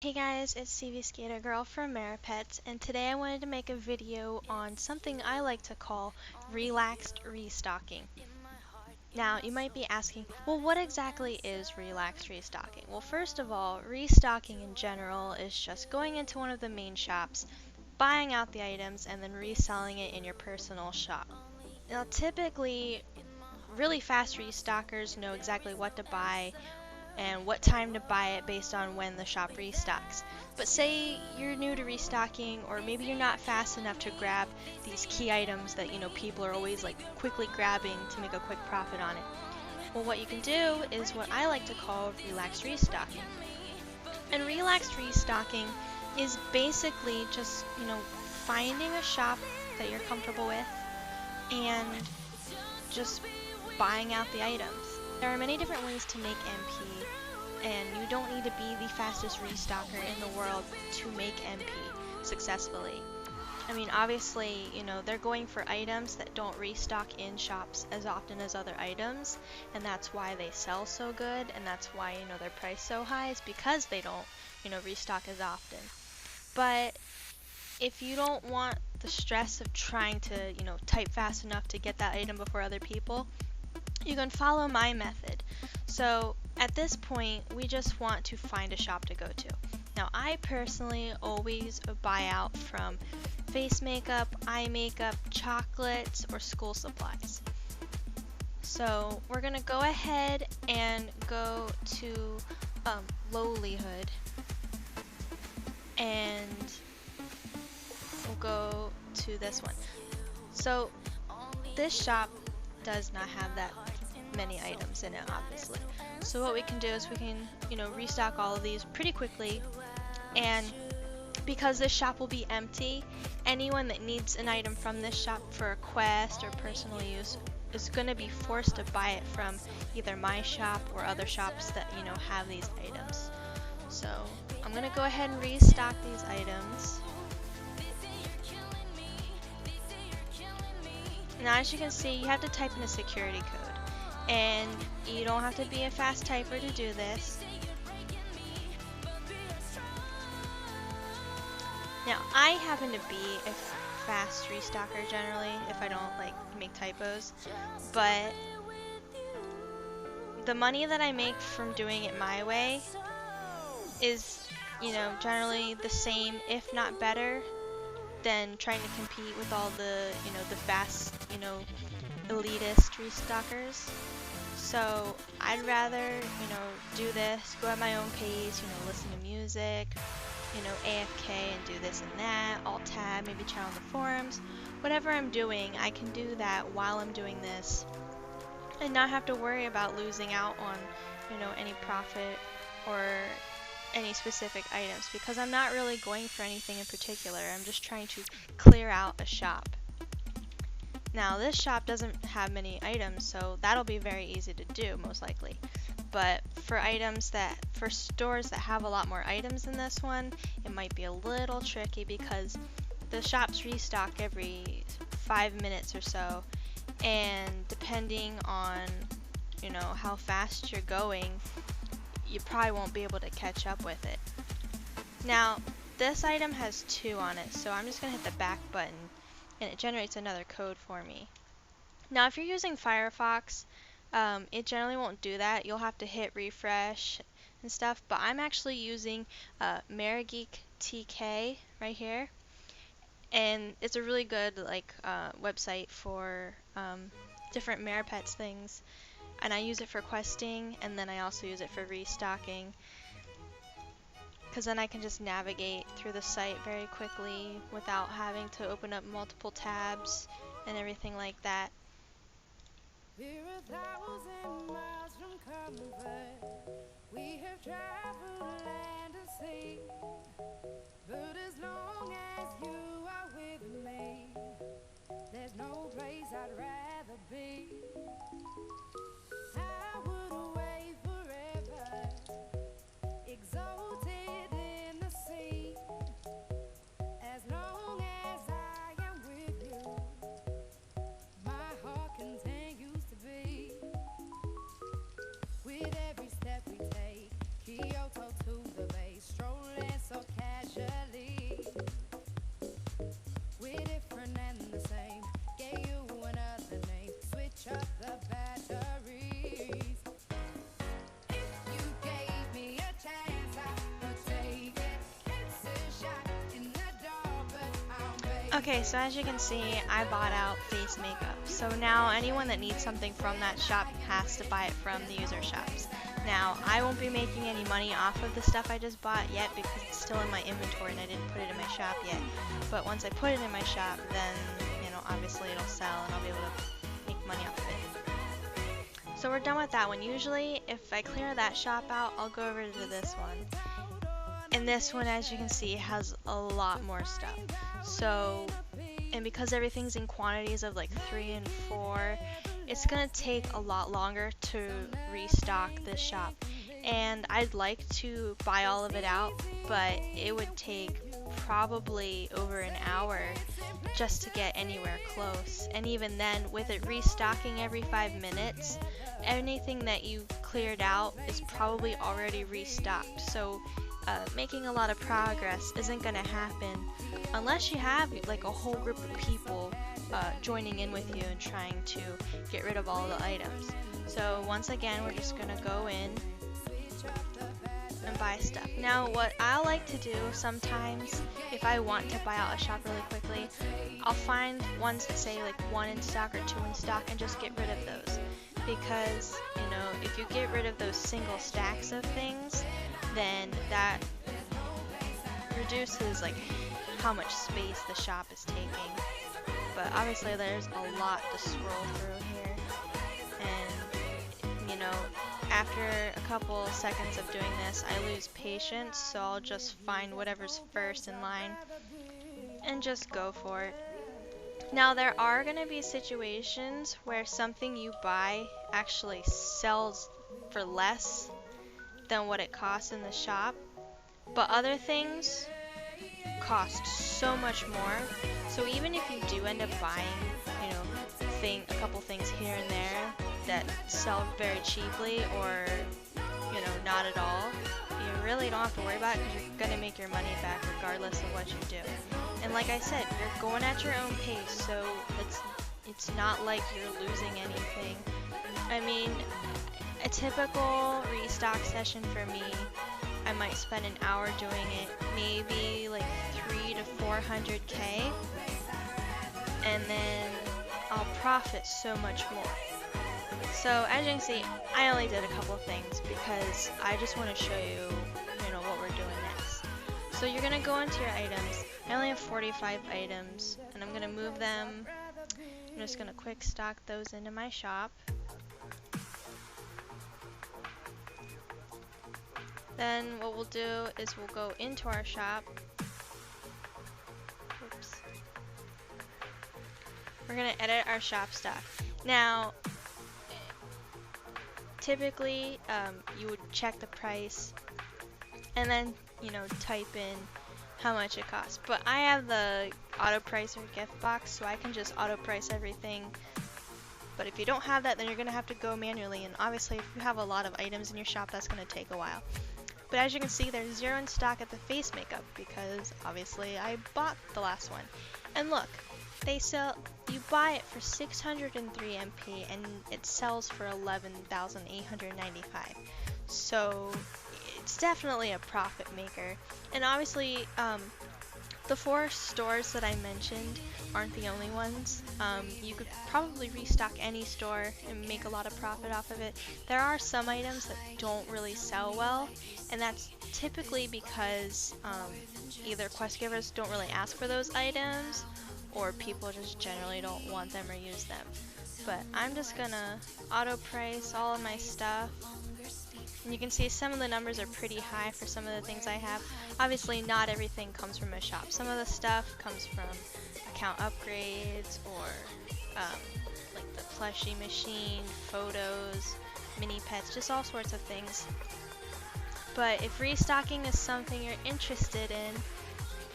Hey guys, it's cvskatagirl from Marapets, and today I wanted to make a video on something I like to call relaxed restocking. Now, you might be asking, well, what exactly is relaxed restocking? Well, first of all, restocking in general is just going into one of the main shops, buying out the items, and then reselling it in your personal shop. Now, typically, really fast restockers know exactly what to buy and what time to buy it based on when the shop restocks. But say you're new to restocking, or maybe you're not fast enough to grab these key items that people are always like quickly grabbing to make a quick profit on it. Well, what you can do is what I like to call relaxed restocking. And relaxed restocking is basically just, finding a shop that you're comfortable with and just buying out the items. There are many different ways to make MP, and you don't need to be the fastest restocker in the world to make MP successfully. I mean, obviously, they're going for items that don't restock in shops as often as other items, and that's why they sell so good, and that's why, they're priced so high, is because they don't, restock as often. But if you don't want the stress of trying to, type fast enough to get that item before other people, you can follow my method. So at this point, we just want to find a shop to go to. Now, I personally always buy out from face makeup, eye makeup, chocolates, or school supplies. So we're gonna go ahead and go to Lowlyhood, and we'll go to this one. So this shop does not have that many items in it, obviously. So what we can do is we can, restock all of these pretty quickly, and because this shop will be empty, anyone that needs an item from this shop for a quest or personal use is going to be forced to buy it from either my shop or other shops that, have these items. So I'm going to go ahead and restock these items. Now, as you can see, you have to type in a security code, and you don't have to be a fast typer to do this. Now, I happen to be a fast restocker generally, if I don't make typos, but the money that I make from doing it my way is, generally the same, if not better, than trying to compete with all the, the fast, elitist restockers. So I'd rather, do this, go at my own pace, listen to music, AFK and do this and that, alt-tab, maybe chat on the forums. Whatever I'm doing, I can do that while I'm doing this and not have to worry about losing out on, any profit or any specific items, because I'm not really going for anything in particular. I'm just trying to clear out a shop. Now, this shop doesn't have many items, so that'll be very easy to do, most likely. But for stores that have a lot more items than this one, it might be a little tricky because the shops restock every 5 minutes or so, and depending on, how fast you're going, you probably won't be able to catch up with it. Now, this item has 2 on it, so I'm just going to hit the back button, and it generates another code for me. Now, if you're using Firefox, it generally won't do that. You'll have to hit refresh and stuff, but I'm actually using marageek.tk right here, and it's a really good website for different Marapets things, and I use it for questing, and then I also use it for restocking, because then I can just navigate through the site very quickly without having to open up multiple tabs and everything like that. We're 1,000 miles from comfort. We have traveled land and sea, but as long as you are with me, there's no place I'd rather be. I would away forever, exalted in the sea, as long as I am with you, my heart continues to beat. With every step we take, Kyoto to the bay. Okay, so as you can see, I bought out face makeup. So now anyone that needs something from that shop has to buy it from the user shops. Now, I won't be making any money off of the stuff I just bought yet because it's still in my inventory and I didn't put it in my shop yet. But once I put it in my shop, then, obviously it'll sell and I'll be able to make money off of it. So we're done with that one. Usually, if I clear that shop out, I'll go over to this one. And this one, as you can see, has a lot more stuff. So, and because everything's in quantities of like 3 and 4, it's gonna take a lot longer to restock this shop. And I'd like to buy all of it out, but it would take probably over an hour just to get anywhere close. And even then, with it restocking every 5 minutes, anything that you cleared out is probably already restocked. So making a lot of progress isn't going to happen unless you have like a whole group of people joining in with you and trying to get rid of all the items. So once again, we're just going to go in and buy stuff. Now what I like to do sometimes, if I want to buy out a shop really quickly, I'll find ones that say like 1 in stock or 2 in stock and just get rid of those. Because, if you get rid of those single stacks of things, then that reduces like how much space the shop is taking. But obviously there's a lot to scroll through here, and after a couple seconds of doing this I lose patience, so I'll just find whatever's first in line and just go for it. Now there are going to be situations where something you buy actually sells for less than what it costs in the shop, but other things cost so much more. So even if you do end up buying, a couple things here and there that sell very cheaply, or not at all, you really don't have to worry about it because you're gonna make your money back regardless of what you do. And like I said, you're going at your own pace, so it's not like you're losing anything. I mean, a typical restock session for me, I might spend an hour doing it, maybe like 300 to 400k, and then I'll profit so much more. So as you can see, I only did a couple of things because I just want to show you, what we're doing next. So you're gonna go into your items. I only have 45 items, and I'm gonna move them. I'm just gonna quick stock those into my shop. Then what we'll do is we'll go into our shop. Oops. We're gonna edit our shop stock. Now, typically, you would check the price and then, type in how much it costs. But I have the auto price or gift box, so I can just auto price everything. But if you don't have that, then you're gonna have to go manually, and obviously if you have a lot of items in your shop, that's gonna take a while. But as you can see, there's 0 in stock at the face makeup because obviously I bought the last one. And look, you buy it for 603 MP and it sells for 11,895. So it's definitely a profit maker. And obviously, the 4 stores that I mentioned aren't the only ones. You could probably restock any store and make a lot of profit off of it. There are some items that don't really sell well, and that's typically because either quest givers don't really ask for those items, or people just generally don't want them or use them. But I'm just gonna auto price all of my stuff. And you can see some of the numbers are pretty high for some of the things I have. Obviously not everything comes from a shop. Some of the stuff comes from account upgrades or like the plushie machine, photos, mini pets, just all sorts of things. But if restocking is something you're interested in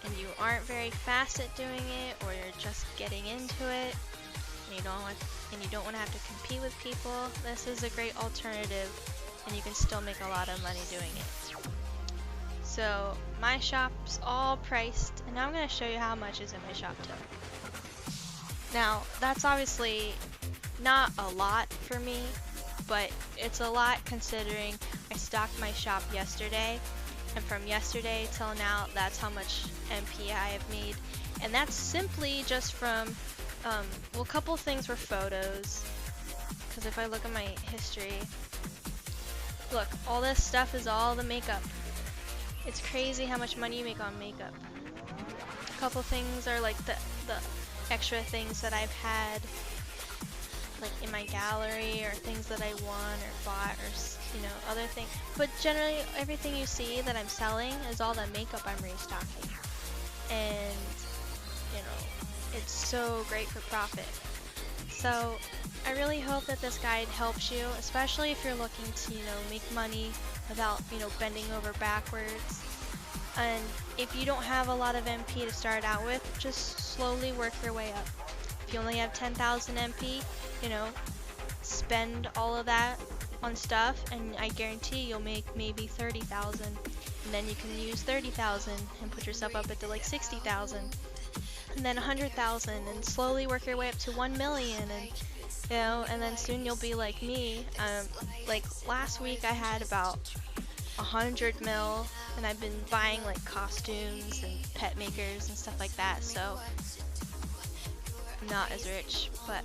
and you aren't very fast at doing it, or you're just getting into it and you don't want to have to compete with people, this is a great alternative. And you can still make a lot of money doing it. So my shop's all priced, and now I'm going to show you how much is in my shop too. Now that's obviously not a lot for me, but it's a lot considering I stocked my shop yesterday and from yesterday till now, that's how much MP I have made. And that's simply just from, well, a couple things were photos, because if I look at my history, look, all this stuff is all the makeup. It's crazy how much money you make on makeup. A couple things are like the extra things that I've had, like in my gallery, or things that I won or bought, or other things. But generally, everything you see that I'm selling is all the makeup I'm restocking, and it's so great for profit. So I really hope that this guide helps you, especially if you're looking to make money without bending over backwards. And if you don't have a lot of MP to start out with, just slowly work your way up. If you only have 10,000 MP, spend all of that on stuff, and I guarantee you'll make maybe 30,000. And then you can use 30,000 and put yourself up into like 60,000. And then 100,000, and slowly work your way up to 1 million, and then soon you'll be like me. Like last week I had about 100 mil, and I've been buying like costumes and pet makers and stuff like that, so I'm not as rich, but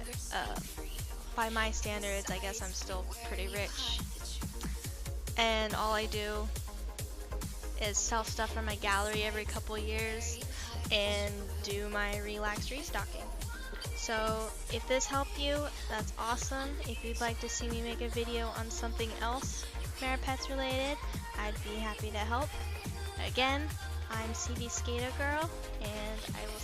by my standards I guess I'm still pretty rich. And all I do is sell stuff from my gallery every couple years and do my relaxed restocking. So if this helped you, that's awesome. If you'd like to see me make a video on something else Marapets related, I'd be happy to help. Again, I'm cvskatagirl, and I will